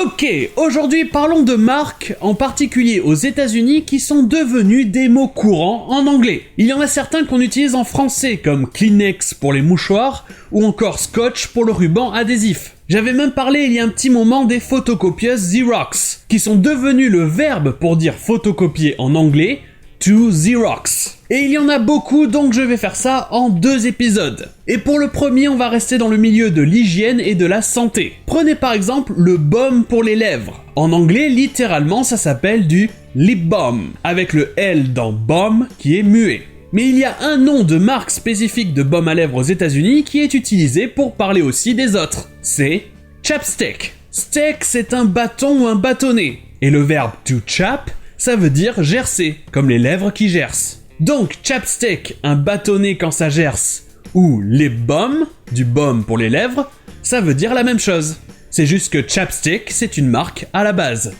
Ok, aujourd'hui parlons de marques, en particulier aux États-Unis, qui sont devenues des mots courants en anglais. Il y en a certains qu'on utilise en français, comme Kleenex pour les mouchoirs, ou encore Scotch pour le ruban adhésif. J'avais même parlé il y a un petit moment des photocopieuses Xerox, qui sont devenues le verbe pour dire photocopier en anglais, to Xerox. Et il y en a beaucoup, donc je vais faire ça en 2 épisodes. Et pour le premier, on va rester dans le milieu de l'hygiène et de la santé. Prenez par exemple le baume pour les lèvres. En anglais, littéralement, ça s'appelle du lip balm, avec le L dans balm qui est muet. Mais il y a un nom de marque spécifique de baume à lèvres aux États-Unis qui est utilisé pour parler aussi des autres. C'est chapstick. Stick, c'est un bâton ou un bâtonnet. Et le verbe to chap, ça veut dire gercer, comme les lèvres qui gercent. Donc chapstick, un bâtonnet quand ça gerce, ou lip balm, du baume pour les lèvres, ça veut dire la même chose. C'est juste que chapstick, c'est une marque à la base.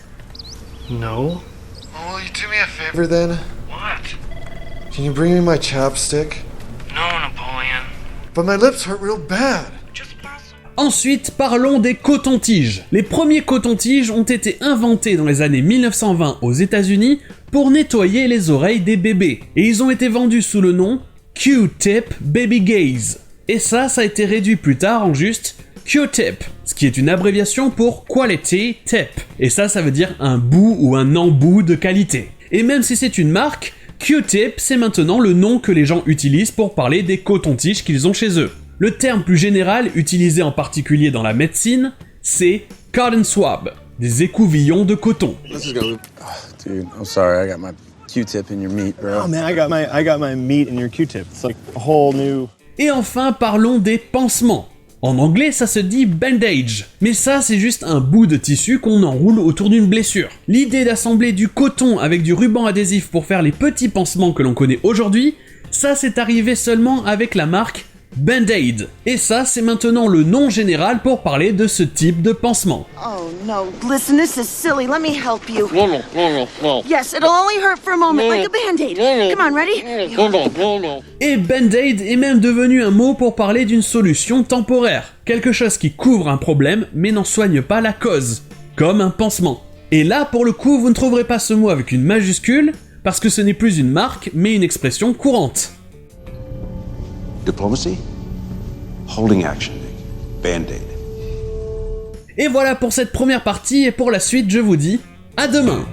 No. Oh, will you do me a favor then? What? Can you bring me my chapstick? No, Napoleon. But my lips hurt real bad. Just pass. Ensuite, parlons des cotons-tiges. Les premiers cotons-tiges ont été inventés dans les années 1920 aux États-Unis pour nettoyer les oreilles des bébés. Et ils ont été vendus sous le nom Q-Tip Baby Gaze. Et ça a été réduit plus tard en juste Q-Tip, ce qui est une abréviation pour Quality Tip. Et ça veut dire un bout ou un embout de qualité. Et même si c'est une marque, Q-Tip, c'est maintenant le nom que les gens utilisent pour parler des cotons-tiges qu'ils ont chez eux. Le terme plus général, utilisé en particulier dans la médecine, c'est cotton swab, des écouvillons de coton. Let's just go. Oh, dude, I'm sorry. I got my Q-tip in your meat, bro. Oh man, I got my meat in your Q-tip. It's like a whole new. Et enfin, parlons des pansements. En anglais, ça se dit bandage, mais ça, c'est juste un bout de tissu qu'on enroule autour d'une blessure. L'idée d'assembler du coton avec du ruban adhésif pour faire les petits pansements que l'on connaît aujourd'hui, ça, c'est arrivé seulement avec la marque Band-Aid. Et ça, c'est maintenant le nom général pour parler de ce type de pansement. Oh no, listen, this is silly. Let me help you. No. Yes, it'll only hurt for a moment, like a band-aid. Come on, ready? Et Band-Aid est même devenu un mot pour parler d'une solution temporaire. Quelque chose qui couvre un problème mais n'en soigne pas la cause. Comme un pansement. Et là, pour le coup, vous ne trouverez pas ce mot avec une majuscule, parce que ce n'est plus une marque, mais une expression courante. Diplomacy? Holding action, Nick. Band-Aid. Et voilà pour cette première partie, et pour la suite, je vous dis à demain.